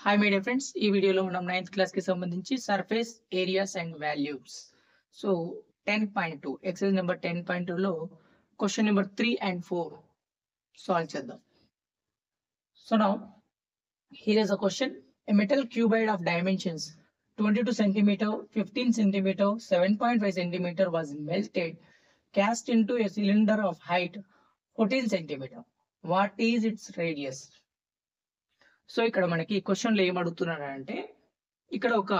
Hi my dear friends, ఈ వీడియోలో మనం 9th క్లాస్ కి సంబంధించి surface areas and values. So 10.2 exercise number 10.2 లో క్వశ్చన్ నెంబర్ 3 and 4 సాల్వ్ చేద్దాం. So now here is a question. A metal cuboid of dimensions 22 cm, 15 cm, 7.5 cm was melted, cast into a cylinder of height 14 cm. What is its radius? So ఇక్కడ మనకి క్వశ్చన్లో ఏం అడుగుతున్నారంటే, ఇక్కడ ఒక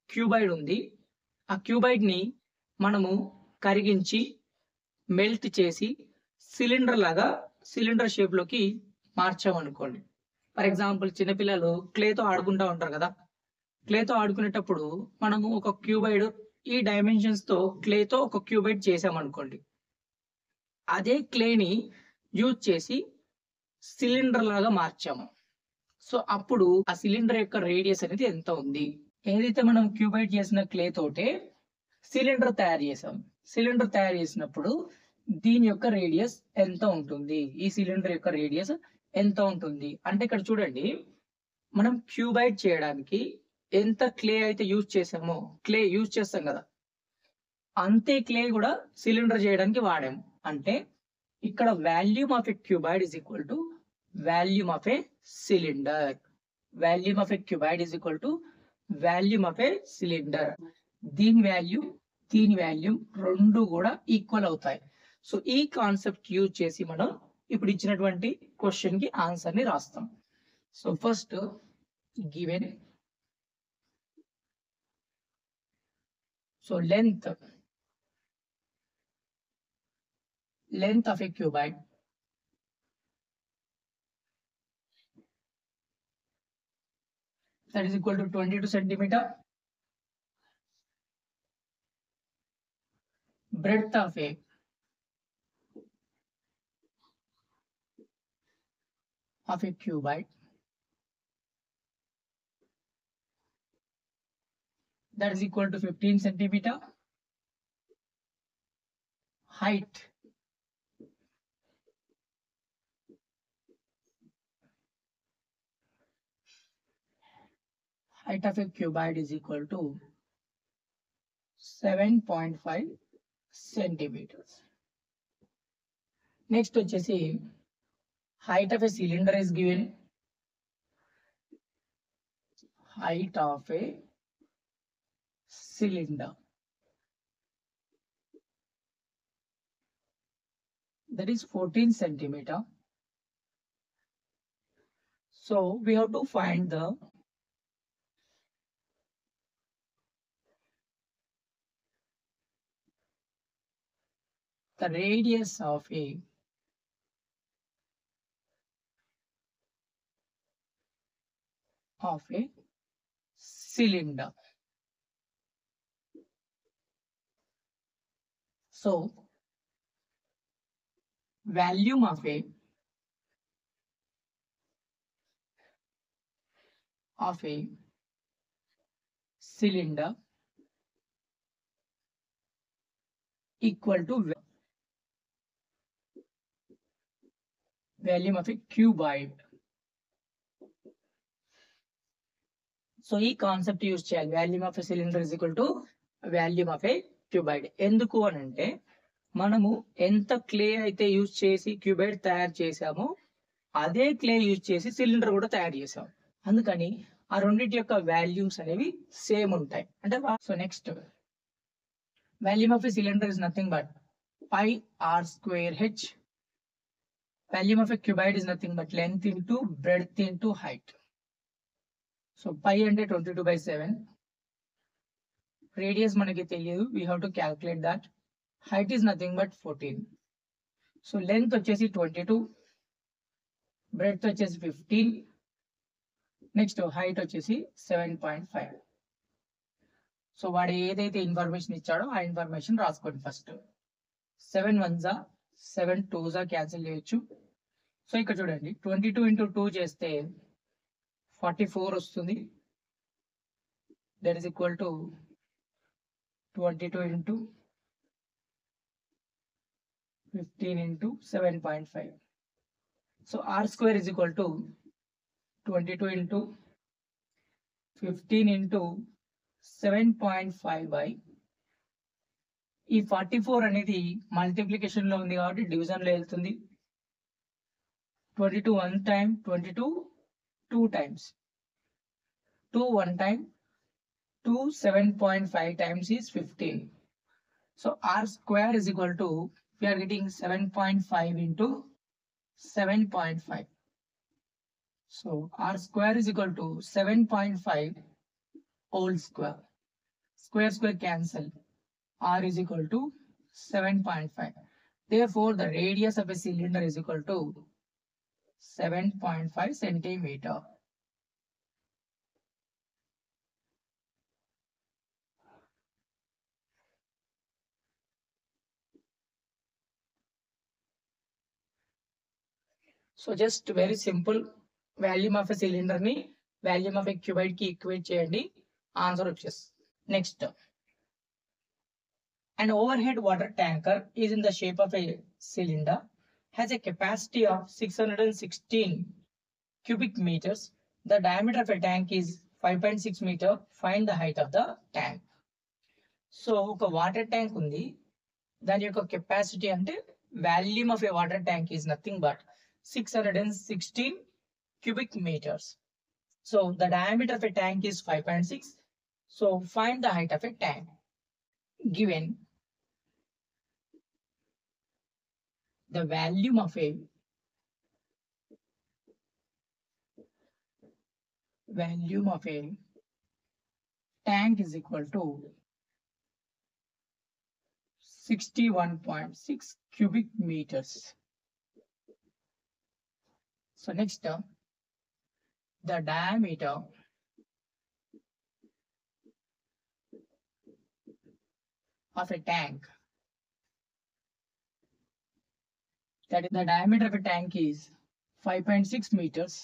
cuboid ఉంది. ఆ cuboid ని మనము కరిగించి మెల్ట్ చేసి సిలిండర్ షేప్ లోకి మార్చామనుకోండి. ఫర్ ఎగ్జాంపుల్ చిన్నపిల్లలు క్లేతో ఆడుకుంటూ ఉంటారు కదా. క్లేతో ఆడుకునేటప్పుడు మనము ఒక క్యూబాయిడ్ ఈ డైమెన్షన్స్ తో క్లేతో ఒక క్యూబాయిడ్ చేసామనుకోండి. అదే క్లేని యూజ్ చేసి సిలిండర్ లాగా మార్చాము. సో అప్పుడు ఆ సిలిండర్ యొక్క రేడియస్ అనేది ఎంత ఉంది? ఏదైతే మనం క్యూబైడ్ చేసిన క్లే తోటే సిలిండర్ తయారు చేసాం. సిలిండర్ తయారు చేసినప్పుడు దీని యొక్క రేడియస్ ఎంత ఉంటుంది? ఈ సిలిండర్ యొక్క రేడియస్ ఎంత ఉంటుంది అంటే, ఇక్కడ చూడండి, మనం క్యూబైడ్ చేయడానికి ఎంత క్లే అయితే యూజ్ చేసామో, క్లే యూజ్ చేస్తాం కదా, అంతే క్లే కూడా సిలిండర్ చేయడానికి వాడాము. అంటే ఇక్కడ volume of a cuboid is equal to volume of A cylinder. Volume of A cuboid is equal to volume of A cylinder. దీని వాల్యూమ్ రెండు కూడా ఈక్వల్ అవుతాయి. సో ఈ కాన్సెప్ట్ యూజ్ చేసి మనం ఇప్పుడు ఇచ్చినటువంటి క్వశ్చన్ కి ఆన్సర్ ని రాస్తాం. So first given, so length of A cuboid that is equal to 22 centimeter. Breadth of a cuboid, that is equal to 15 centimeter. Height of a cuboid is equal to 7.5 centimeters. Next వచ్చేసి height of a cylinder is given. Height of a cylinder, that is 14 centimeter. So we have to find the radius of a cylinder. So volume of a cylinder equal to volume of a cuboid. So ఈ concept use చేయాలి. Volume of a cylinder is equal to volume of A cuboid. ఎందుకు అని అంటే, మనము ఎంత clay అయితే use చేసి cuboid తయారు చేసామో అదే క్లే యూజ్ చేసి సిలిండర్ కూడా తయారు చేసాం. అందుకని ఆ రెండింటి యొక్క వాల్యూమ్స్ అనేవి సేమ్ ఉంటాయి. అంటే so next, volume of a cylinder is nothing but pi r square h. Volume of a cuboid is nothing but length into breadth into height. So pi అంటే 22/7. రేడియస్ మనకి తెలియదు, we have to calculate that. Height is nothing but 14. So length వచ్చేసి 22, breadth వచ్చేసి 15, next height వచ్చేసి 7.5. So వాడు ఏదైతే information ఇచ్చాడో ఆ ఇన్ఫర్మేషన్ రాసుకోండి. ఫస్ట్ 7 1s 7 2s క్యాన్సిల్ చేయొచ్చు. సో ఇక్కడ చూడండి, 22 into 2 చేస్తే 44 వస్తుంది. That is equal to 22 into 15 into 7.5. So r square is equal to 22 into 15 into 7.5 by ఈ 44 అనేది మల్టిప్లికేషన్ లో ఉంది కాబట్టి డివిజన్ లో వెళ్తుంది. 22 1 time, 22 2 times, 2 1 time, 2 7.5 times is 15. So r square is equal to, we are getting 7.5 into 7.5. So r square is equal to 7.5 whole square. Square square cancel. R is equal to 7.5. Therefore, the radius of a cylinder is equal to 7.5 centimeter. So just very simple, volume of a cylinder ni volume of a cuboid ki equate cheyandi, answer vachesi. Next, an overhead water tanker is in the shape of a cylinder, has a capacity of 616 cubic meters. The diameter of a tank is 5.6 meter. Find the height of the tank. So oka water tank undi, dani yokka capacity ante volume of a water tank is nothing but 616 cubic meters. So the diameter of a tank is 5.6. So find the height of a tank. Given the volume of a tank is equal to 61.6 cubic meters. So next term, the diameter of a tank, that is the diameter of a tank is 5.6 meters.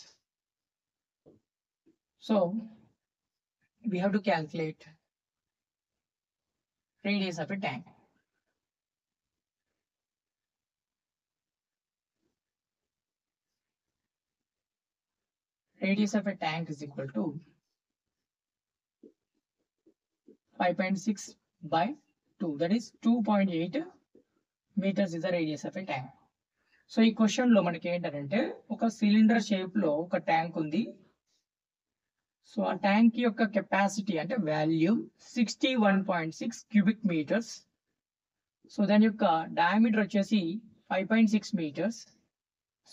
So we have to calculate radius of a tank. Radius of a tank is equal to 5.6 by 2, that is 2.8 meters is the radius of a tank. So ఈ question లో మనకి ఏంటంటే ఒక cylinder shape లో ఒక tank ఉంది. So ఆ tank యొక్క కెపాసిటీ అంటే వాల్యూమ్ 61.6 క్యూబిక్ మీటర్స్. సో దాని యొక్క డయామీటర్ వచ్చేసి 5.6 metres.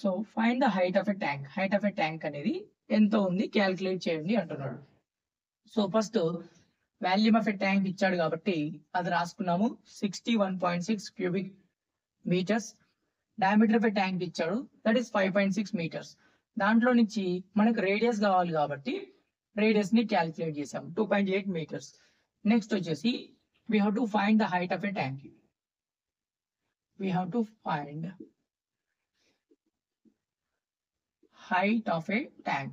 So find the height of a tank. Height of a tank అనేది ఎంత ఉంది క్యాల్కులేట్ చేయండి అంటున్నాడు. So first volume of a tank ఇచ్చాడు కాబట్టి అది రాసుకున్నాము, 61.6 cubic metres. Diameter of a tank ఇచ్చాడు, దట్ ఈస్ 5.6 మీటర్స్. దాంట్లో నుంచి మనకు రేడియస్ కావాలి కాబట్టి రేడియస్ ని క్యాల్కులేట్ చేసాం, 2.8 మీటర్స్. నెక్స్ట్ వచ్చేసి we have to find the height of a tank. We have to find height of a tank.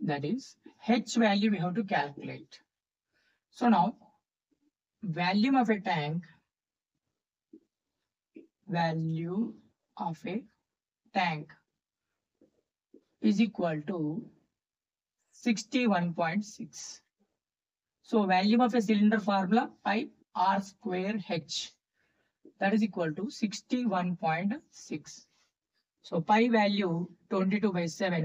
That is H value we have to calculate. So now volume of a tank is equal to 61.6. So volume of a cylinder formula pi r square h, that is equal to 61.6. So pi value 22/7,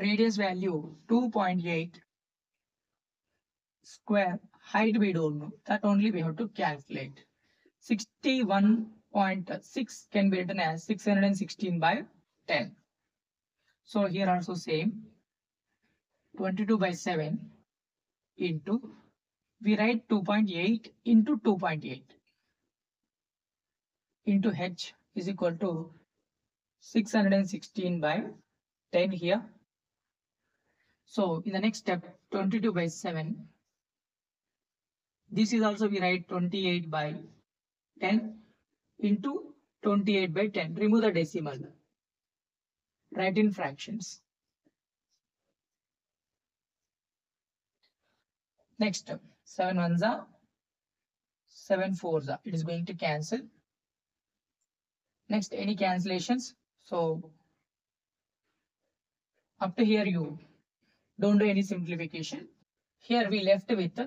radius value 2.8, square height we don't know, that only we have to calculate. 61.6 can be written as 616/10. So here also same, 22/7 into, we write 2.8 into 2.8 into h is equal to 616/10 here. So in the next step, 22/7, this is also we write 28/10 into 28/10. Remove the decimal, write in fractions. Next, 7 ones are 7 fours are, it is going to cancel. Next, any cancellations? So Up to here you don't do any simplification. Here we left with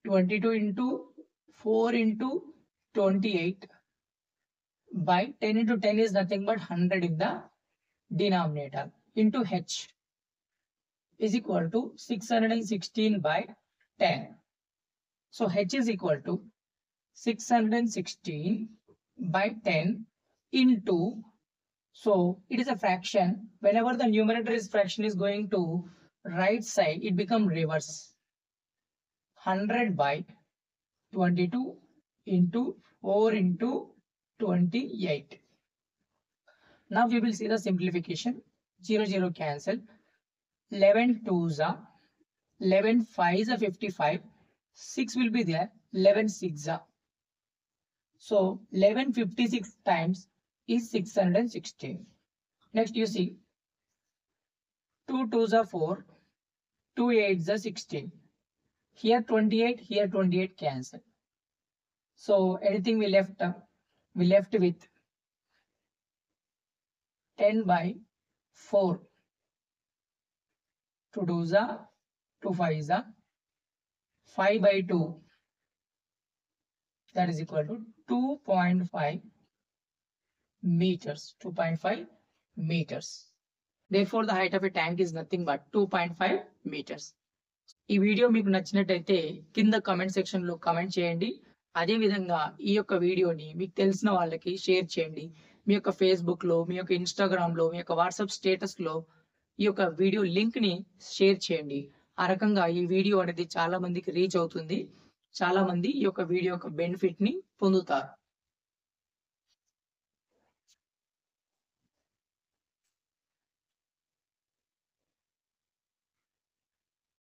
22 into 4 into 28 by 10 into 10 is nothing but 100 in the denominator into h is equal to 616 by 10. So h is equal to 616 by 10 into, so it is a fraction. Whenever the numerator is fraction is going to right side, it becomes reverse. 100 by 22 into 4 into 28. Now we will see the simplification. 0 0 cancel. 11 2s are 11 5s are 55. 6 will be there. 11 6s are. So 1156 times is 616. Next you see 2 2s are 4. 2 8s are 16. Here 28, here 28 cancel. So anything we left with 10 by 4. 2 2s are 2 5s are 5 by 2. That is equal to 2.5 meters. 2.5 meters. Therefore, the height of a tank is nothing but 2.5 meters. ఈ video మీకు నచ్చినట్టయితే కింద comment section లో comment చేయండి. అదే విధంగా ఈ యొక్క వీడియోని మీకు తెలిసిన వాళ్ళకి షేర్ చేయండి. మీ యొక్క ఫేస్బుక్ లో, మీ యొక్క ఇన్స్టాగ్రామ్ లో, మీ యొక్క వాట్సాప్ స్టేటస్ లో ఈ యొక్క వీడియో లింక్ ని షేర్ చేయండి. ఆ రకంగా ఈ వీడియో అనేది చాలా మందికి రీచ్ అవుతుంది. చాలా మంది ఈ యొక్క వీడియో యొక్క బెనిఫిట్ ని పొందుతారు.